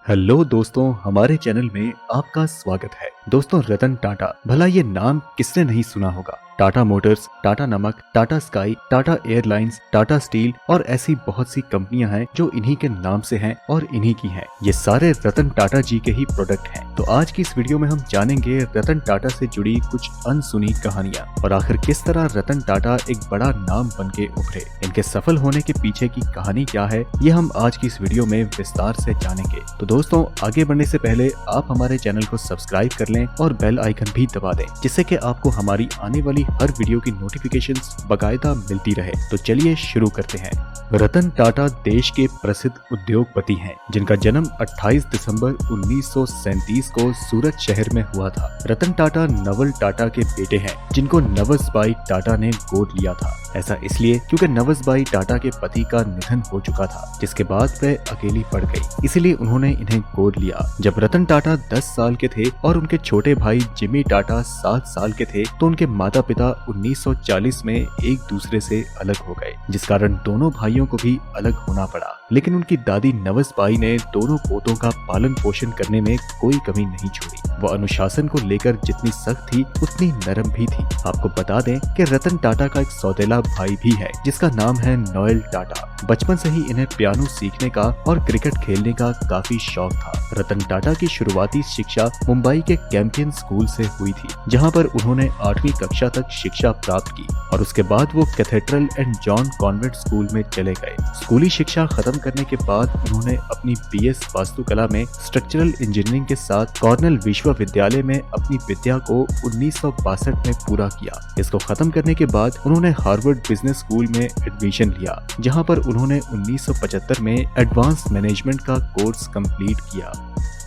Hello दोस्तों, हमारे channel में आपका स्वागत है। दोस्तों, रतन टाटा, भला ये नाम किसने नहीं सुना होगा। टाटा मोटर्स, टाटा नमक, Tata sky, Tata airlines, Tata steel और ऐसी बहुत सी कंपनियां हैं जो इन्हीं के नाम से हैं और इन्हीं की हैं। ये सारे रतन टाटा जी के ही प्रोडक्ट हैं। तो आज की इस वीडियो में हम जानेंगे रतन टाटा से जुड़ी कुछ अनसुनी कहानियां और आखिर किस तरह रतन टाटा एक बड़ा नाम बन के उभरे। इनके सफल होने के पीछे की कहानी क्या है, ये हम आज की इस वीडियो में विस्तार से जानेंगे। तो दोस्तों, आगे बढ़ने से पहले आप हमारे चैनल को सब्सक्राइब कर लें और बेल आइकन भी दबा दें, जिससे कि आपको हमारी आने वाली हर वीडियो की नोटिफिकेशंस बकायदा मिलती रहे। तो चलिए शुरू करते हैं। रतन टाटा देश के प्रसिद्ध उद्योगपति हैं, जिनका जन्म 28 दिसंबर 1937 को सूरत शहर में हुआ था। रतन टाटा नवल टाटा के बेटे हैं, जिनको नवसबाई टाटा ने गोद लिया था। ऐसा इसलिए क्योंकि नवसबाई टाटा के पति का निधन हो चुका था, जिसके बाद वह अकेली पड़ गई, इसीलिए उन्होंने इन्हें गोद लिया। जब रतन टाटा 10 साल के थे और उनके छोटे भाई जिमी टाटा 7 साल के थे, तो उनके माता पिता 1940 में एक दूसरे से अलग हो गए, जिस कारण दोनों भाइयों को भी अलग होना पड़ा। लेकिन उनकी दादी नवसबाई ने दोनों पोतों का पालन पोषण करने में कोई कमी नहीं छोड़ी। वो अनुशासन को लेकर जितनी सख्त थी, उतनी नरम भी थी। आपको बता दें कि रतन टाटा का एक सौतेला भाई भी है, जिसका नाम है नोएल टाटा। बचपन से ही इन्हें पियानो सीखने का और क्रिकेट खेलने का काफी शौक था। रतन टाटा की शुरुआती शिक्षा मुंबई के कैंपियन स्कूल से हुई थी, जहां पर उन्होंने 8वीं कक्षा तक शिक्षा प्राप्त की और उसके बाद वो cathedral and John convent school में चले गए। स्कूली शिक्षा खत्म करने के बाद उन्होंने अपनी BS वास्तुकला में स्ट्रक्चरल इंजीनियरिंग के साथ कॉर्नेल विश्वविद्यालय में अपनी विद्या को 1962 में पूरा किया। इसको खत्म करने के बाद उन्होंने हार्वर्ड बिजनेस स्कूल में एडमिशन लिया, जहां पर उन्होंने 1975 में एडवांस मैनेजमेंट का कोर्स कंप्लीट किया।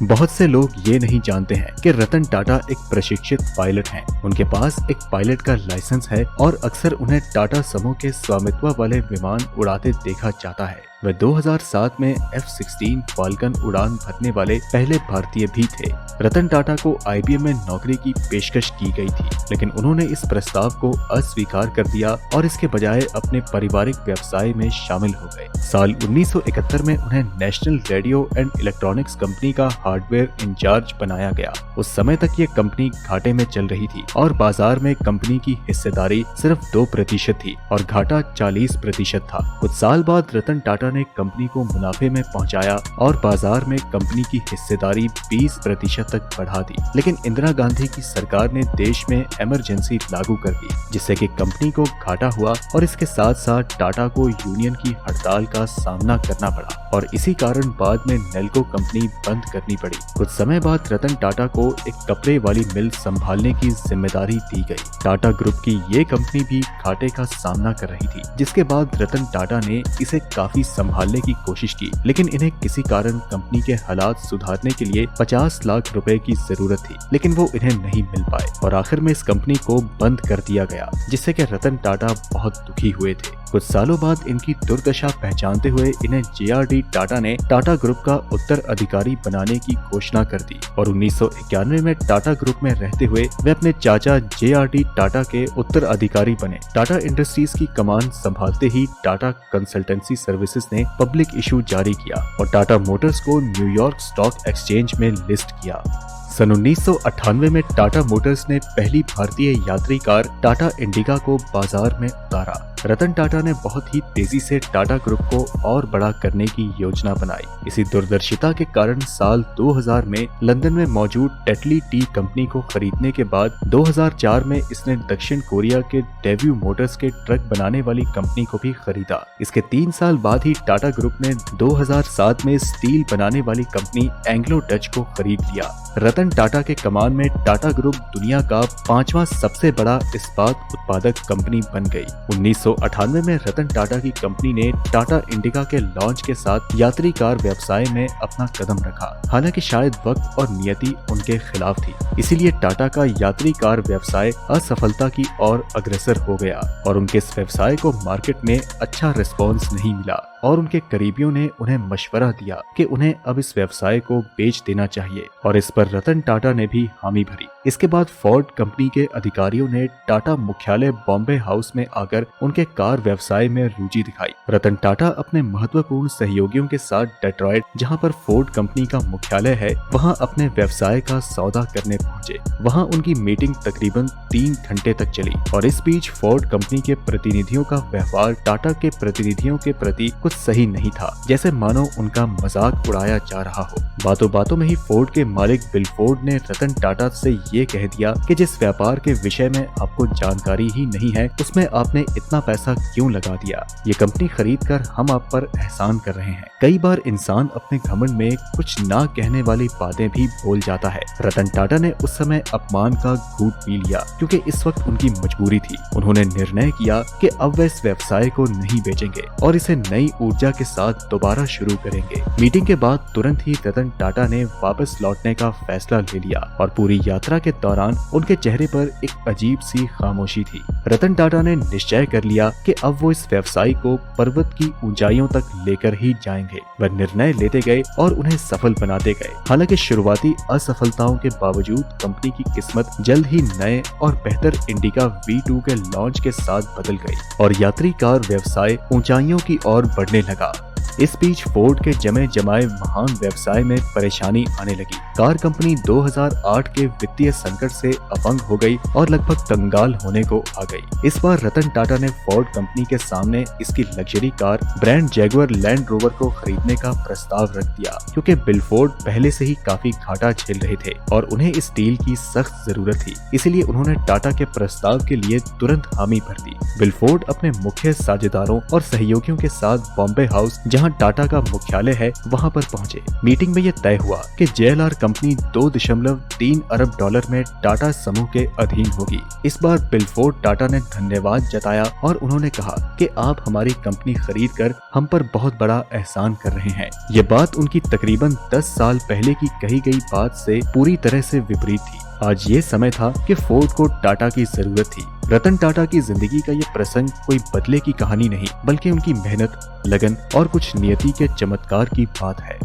बहुत से लोग ये नहीं जानते हैं कि रतन टाटा एक प्रशिक्षित पायलट हैं। उनके पास एक पायलट का लाइसेंस है और अक्सर उन्हें टाटा समूह के स्वामित्व वाले विमान उड़ाते देखा जाता है। वह 2007 में F-16 फाल्कन उड़ान भरने वाले पहले भारतीय भी थे। रतन टाटा को IBM में नौकरी की पेशकश की गई थी, लेकिन उन्होंने इस प्रस्ताव को अस्वीकार कर दिया और इसके बजाय अपने पारिवारिक व्यवसाय में शामिल हो गए। साल 1971 में उन्हें national radio and electronics company का हार्डवेयर इंचार्ज बनाया गया। उस समय तक ये कंपनी घाटे में चल रही थी और बाजार में कंपनी की हिस्सेदारी सिर्फ 2% थी और घाटा 40% था। कुछ साल बाद रतन टाटा ने कंपनी को मुनाफे में पहुंचाया और बाजार में कंपनी की हिस्सेदारी 20% तक बढ़ा दी। लेकिन इंदिरा गांधी की सरकार ने देश में इमरजेंसी लागू कर दी, जिससे कि कंपनी को घाटा हुआ और इसके साथ साथ टाटा को यूनियन की हड़ताल का सामना करना पड़ा और इसी कारण बाद में नेल्को कंपनी बंद करनी पड़ी। कुछ समय बाद रतन टाटा को एक कपड़े वाली मिल संभालने की जिम्मेदारी दी गई। टाटा ग्रुप की ये कंपनी भी घाटे का सामना कर रही थी, जिसके बाद रतन टाटा ने इसे काफी संभालने की कोशिश की, लेकिन इन्हें किसी कारण कंपनी के हालात सुधारने के लिए 50 लाख रुपए की जरूरत थी, लेकिन वो इन्हें नहीं मिल पाए और आखिर में इस कंपनी को बंद कर दिया गया, जिससे कि रतन टाटा बहुत दुखी हुए थे। कुछ सालों बाद इनकी दुर्दशा पहचानते हुए इन्हें JRD टाटा ने टाटा ग्रुप का उत्तराधिकारी बनाने की घोषणा कर दी और 1991 में टाटा ग्रुप में रहते हुए वे अपने चाचा JRD टाटा के उत्तराधिकारी बने। टाटा इंडस्ट्रीज की कमान संभालते ही टाटा कंसल्टेंसी सर्विसेज ने पब्लिक इशू जारी किया और टाटा मोटर्स को न्यूयॉर्क स्टॉक एक्सचेंज में लिस्ट किया। सन 1998 में टाटा मोटर्स ने पहली भारतीय यात्री कार टाटा इंडिका को बाजार में उतारा। रतन टाटा ने बहुत ही तेजी से टाटा ग्रुप को और बड़ा करने की योजना बनाई। इसी दूरदर्शिता के कारण साल 2000 में लंदन में मौजूद टेटली टी कंपनी को खरीदने के बाद 2004 में इसने दक्षिण कोरिया के डेव्यू मोटर्स के ट्रक बनाने वाली कंपनी को भी खरीदा। इसके 3 साल बाद ही टाटा ग्रुप ने 2007 में स्टील बनाने वाली कंपनी एंग्लो डच को खरीद लिया। रतन टाटा के कमान में टाटा ग्रुप दुनिया का 5वां सबसे बड़ा इस्पात उत्पादक कंपनी बन गई। 1998 में रतन टाटा की कंपनी ने टाटा इंडिका के लॉन्च के साथ यात्री कार व्यवसाय में अपना कदम रखा। हालांकि शायद वक्त और नियति उनके खिलाफ थी, इसीलिए टाटा का यात्री कार व्यवसाय असफलता की ओर अग्रसर हो गया और उनके इस व्यवसाय को मार्केट में अच्छा रिस्पॉन्स नहीं मिला। और उनके करीबियों ने उन्हें मशवरा दिया कि उन्हें अब इस व्यवसाय को बेच देना चाहिए और इस पर रतन टाटा ने भी हामी भरी। इसके बाद फोर्ड कंपनी के अधिकारियों ने टाटा मुख्यालय बॉम्बे हाउस में आकर उनके कार व्यवसाय में रुचि दिखाई। रतन टाटा अपने महत्वपूर्ण सहयोगियों के साथ डेट्रॉयट, जहां पर फोर्ड कंपनी का मुख्यालय है, वहां अपने व्यवसाय का सौदा करने पहुंचे। वहां उनकी मीटिंग तकरीबन 3 घंटे तक चली और इस बीच फोर्ड कंपनी के प्रतिनिधियों का व्यवहार टाटा के प्रतिनिधियों के प्रति कुछ सही नहीं था, जैसे मानो उनका मजाक उड़ाया जा रहा हो। बातों बातों में ही फोर्ड के मालिक बिल फोर्ड ने रतन टाटा से ये कह दिया कि जिस व्यापार के विषय में आपको जानकारी ही नहीं है, उसमें आपने इतना पैसा क्यों लगा दिया? ये कंपनी खरीद कर हम आप पर एहसान कर रहे हैं। कई बार इंसान अपने घमंड में कुछ ना कहने वाली बातें भी बोल जाता है। रतन टाटा ने उस समय अपमान का घूंट पी लिया, क्योंकि इस वक्त उनकी मजबूरी थी। उन्होंने निर्णय किया कि अब वे इस व्यवसाय को नहीं बेचेंगे और इसे नई ऊर्जा के साथ दोबारा शुरू करेंगे। मीटिंग के बाद तुरंत ही रतन टाटा ने वापस लौटने का फैसला ले लिया और पूरी यात्रा के दौरान उनके चेहरे पर एक अजीब सी खामोशी थी। रतन टाटा ने निश्चय कर लिया कि अब वो इस व्यवसाय को पर्वत की ऊंचाइयों तक लेकर ही जाएंगे। वह निर्णय लेते गए और उन्हें सफल बनाते गए। हालांकि शुरुआती असफलताओं के बावजूद कंपनी की किस्मत जल्द ही नए और बेहतर इंडिका V2 के लॉन्च के साथ बदल गई और यात्री कार व्यवसाय ऊंचाइयों की ओर बढ़ने लगा। इस बीच फोर्ड के जमे जमाए महान व्यवसाय में परेशानी आने लगी। कार कंपनी 2008 के वित्तीय संकट से अपंग हो गई और लगभग कंगाल होने को आ गई। इस बार रतन टाटा ने फोर्ड कंपनी के सामने इसकी luxury car brand Jaguar land rover को खरीदने का प्रस्ताव रख दिया, क्योंकि बिल फोर्ड पहले से ही काफी घाटा झेल रहे थे और उन्हें इस डील की सख्त जरूरत थी। इसीलिए उन्होंने टाटा के प्रस्ताव के लिए तुरंत हामी भर दी। बिल फोर्ड अपने मुख्य साझेदारों और सहयोगियों के साथ बॉम्बे हाउस, जहां टाटा का मुख्यालय है, वहां पर पहुंचे। मीटिंग में यह तय हुआ कि JLR कंपनी $2.3 अरब में टाटा समूह के अधीन होगी। इस बार बिल फोर्ड टाटा ने धन्यवाद जताया और उन्होंने कहा कि आप हमारी कंपनी खरीद कर हम पर बहुत बड़ा एहसान कर रहे हैं। ये बात उनकी तकरीबन 10 साल पहले की कही गई बात से पूरी तरह से विपरीत थी। आज ये समय था कि फोर्ड को टाटा की जरूरत थी। रतन टाटा की जिंदगी का ये प्रसंग कोई बदले की कहानी नहीं, बल्कि उनकी मेहनत, लगन और कुछ नियति के चमत्कार की बात है।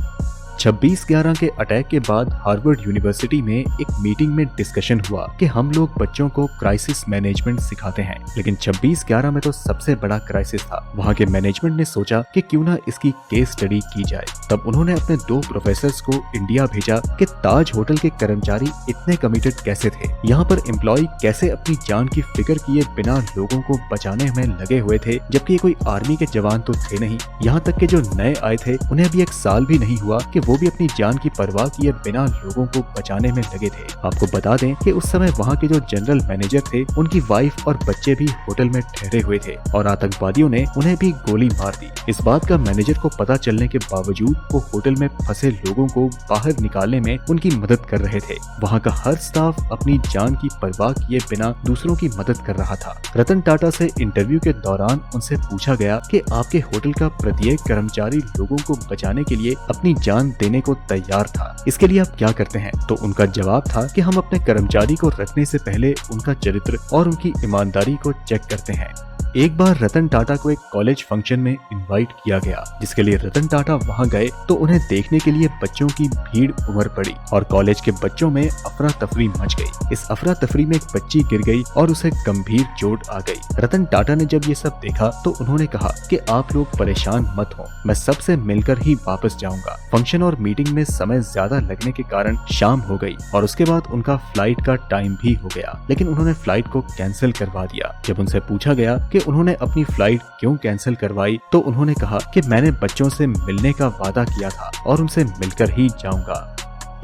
26/11 के अटैक के बाद हार्वर्ड यूनिवर्सिटी में एक मीटिंग में डिस्कशन हुआ कि हम लोग बच्चों को क्राइसिस मैनेजमेंट सिखाते हैं, लेकिन 26/11 में तो सबसे बड़ा क्राइसिस था। वहाँ के मैनेजमेंट ने सोचा कि क्यों ना इसकी केस स्टडी की जाए। तब उन्होंने अपने 2 प्रोफेसर्स को इंडिया भेजा कि ताज होटल के कर्मचारी इतने कमिटेड कैसे थे, यहाँ पर एम्प्लॉय कैसे अपनी जान की फिक्र किए बिना लोगों को बचाने में लगे हुए थे, जबकि कोई आर्मी के जवान तो थे नहीं। यहाँ तक कि जो नए आए थे उन्हें अभी 1 साल भी नहीं हुआ कि वो भी अपनी जान की परवाह किए बिना लोगों को बचाने में लगे थे। आपको बता दें कि उस समय वहाँ के जो जनरल मैनेजर थे, उनकी वाइफ और बच्चे भी होटल में ठहरे हुए थे और आतंकवादियों ने उन्हें भी गोली मार दी। इस बात का मैनेजर को पता चलने के बावजूद वो होटल में फंसे लोगों को बाहर निकालने में उनकी मदद कर रहे थे। वहाँ का हर स्टाफ अपनी जान की परवाह किए बिना दूसरों की मदद कर रहा था। रतन टाटा से इंटरव्यू के दौरान उनसे पूछा गया कि आपके होटल का प्रत्येक कर्मचारी लोगों को बचाने के लिए अपनी जान देने को तैयार था, इसके लिए आप क्या करते हैं? तो उनका जवाब था कि हम अपने कर्मचारी को रखने से पहले उनका चरित्र और उनकी ईमानदारी को चेक करते हैं। एक बार रतन टाटा को एक कॉलेज फंक्शन में इनवाइट किया गया, जिसके लिए रतन टाटा वहां गए तो उन्हें देखने के लिए बच्चों की भीड़ उमड़ पड़ी और कॉलेज के बच्चों में अफरा तफरी मच गई। इस अफरा तफरी में एक बच्ची गिर गई और उसे गंभीर चोट आ गई। रतन टाटा ने जब ये सब देखा तो उन्होंने कहा कि आप लोग परेशान मत हो, मैं सबसे मिलकर ही वापस जाऊंगा। फंक्शन और मीटिंग में समय ज्यादा लगने के कारण शाम हो गई और उसके बाद उनका फ्लाइट का टाइम भी हो गया, लेकिन उन्होंने फ्लाइट को कैंसिल करवा दिया। जब उनसे पूछा गया कि उन्होंने अपनी फ्लाइट क्यों कैंसिल करवाई, तो उन्होंने कहा कि मैंने बच्चों से मिलने का वादा किया था और उनसे मिलकर ही जाऊंगा।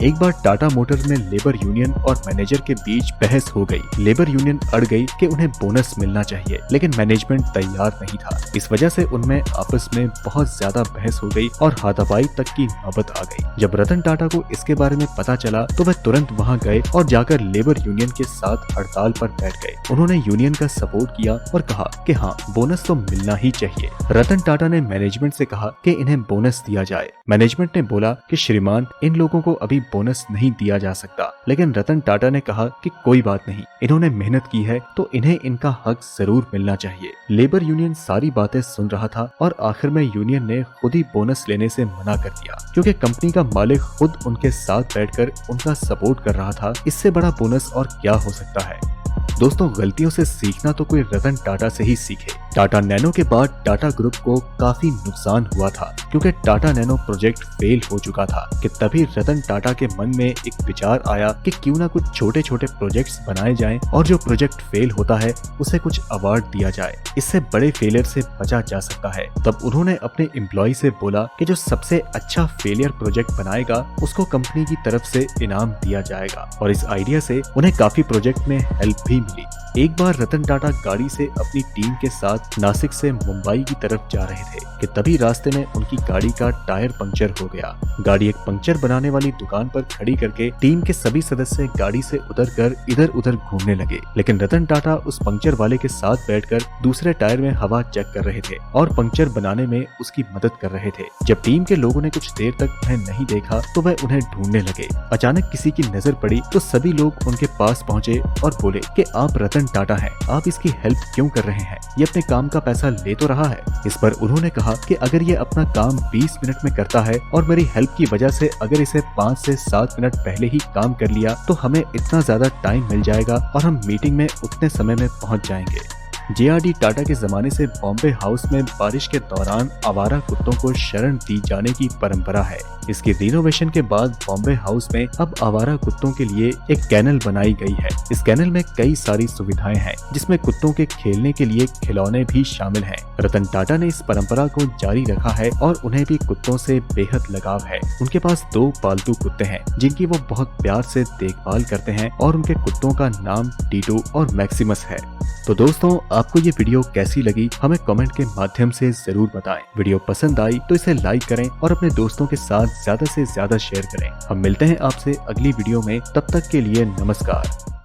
एक बार टाटा मोटर्स में लेबर यूनियन और मैनेजर के बीच बहस हो गई। लेबर यूनियन अड़ गई कि उन्हें बोनस मिलना चाहिए, लेकिन मैनेजमेंट तैयार नहीं था। इस वजह से उनमें आपस में बहुत ज्यादा बहस हो गई और हाथापाई तक की नौबत आ गई। जब रतन टाटा को इसके बारे में पता चला तो वह तुरंत वहां गए और जाकर लेबर यूनियन के साथ हड़ताल पर बैठ गए। उन्होंने यूनियन का सपोर्ट किया और कहा कि हाँ, बोनस तो मिलना ही चाहिए। रतन टाटा ने मैनेजमेंट से कहा कि इन्हें बोनस दिया जाए। मैनेजमेंट ने बोला कि श्रीमान, इन लोगों को अभी बोनस नहीं दिया जा सकता, लेकिन रतन टाटा ने कहा कि कोई बात नहीं, इन्होंने मेहनत की है तो इन्हें इनका हक जरूर मिलना चाहिए। लेबर यूनियन सारी बातें सुन रहा था और आखिर में यूनियन ने खुद ही बोनस लेने से मना कर दिया, क्योंकि कंपनी का मालिक खुद उनके साथ बैठकर उनका सपोर्ट कर रहा था। इससे बड़ा बोनस और क्या हो सकता है। दोस्तों, गलतियों से सीखना तो कोई रतन टाटा से ही सीखे। टाटा नैनो के बाद टाटा ग्रुप को काफी नुकसान हुआ था, क्योंकि टाटा नैनो प्रोजेक्ट फेल हो चुका था कि तभी रतन टाटा के मन में एक विचार आया कि क्यों ना कुछ छोटे छोटे प्रोजेक्ट्स बनाए जाएं और जो प्रोजेक्ट फेल होता है उसे कुछ अवार्ड दिया जाए, इससे बड़े फेलियर से बचा जा सकता है। तब उन्होंने अपने एम्प्लॉय से बोला कि जो सबसे अच्छा फेलियर प्रोजेक्ट बनाएगा उसको कंपनी की तरफ से इनाम दिया जाएगा, और इस आइडिया से उन्हें काफी प्रोजेक्ट में हेल्प भी मिली। एक बार रतन टाटा गाड़ी से अपनी टीम के साथ नासिक से मुंबई की तरफ जा रहे थे कि तभी रास्ते में उनकी गाड़ी का टायर पंक्चर हो गया। गाड़ी एक पंक्चर बनाने वाली दुकान पर खड़ी करके टीम के सभी सदस्य गाड़ी से उतरकर इधर उधर घूमने लगे, लेकिन रतन टाटा उस पंक्चर वाले के साथ बैठकर दूसरे टायर में हवा चेक कर रहे थे और पंक्चर बनाने में उसकी मदद कर रहे थे। जब टीम के लोगों ने कुछ देर तक उन्हें नहीं देखा तो वह उन्हें ढूंढने लगे। अचानक किसी की नजर पड़ी तो सभी लोग उनके पास पहुंचे और बोले कि आप रतन टाटा हैं, आप इसकी हेल्प क्यों कर रहे हैं? ये अपने काम का पैसा ले तो रहा है। इस पर उन्होंने कहा कि अगर ये अपना काम 20 मिनट में करता है और मेरी हेल्प की वजह से अगर इसे 5 से 7 मिनट पहले ही काम कर लिया तो हमें इतना ज्यादा टाइम मिल जाएगा और हम मीटिंग में उतने समय में पहुंच जाएंगे। JRD टाटा के जमाने से बॉम्बे हाउस में बारिश के दौरान आवारा कुत्तों को शरण दी जाने की परंपरा है। इसकी रिनोवेशन के बाद बॉम्बे हाउस में अब आवारा कुत्तों के लिए एक कैनल बनाई गई है। इस कैनल में कई सारी सुविधाएं हैं, जिसमें कुत्तों के खेलने के लिए खिलौने भी शामिल हैं। रतन टाटा ने इस परंपरा को जारी रखा है और उन्हें भी कुत्तों से बेहद लगाव है। उनके पास 2 पालतू कुत्ते हैं जिनकी वो बहुत प्यार से देखभाल करते हैं और उनके कुत्तों का नाम टीटू और मैक्सिमस है। तो दोस्तों, आपको ये वीडियो कैसी लगी हमें कमेंट के माध्यम से जरूर बताएं। वीडियो पसंद आई तो इसे लाइक करें और अपने दोस्तों के साथ ज्यादा से ज्यादा शेयर करें। हम मिलते हैं आपसे अगली वीडियो में, तब तक के लिए नमस्कार।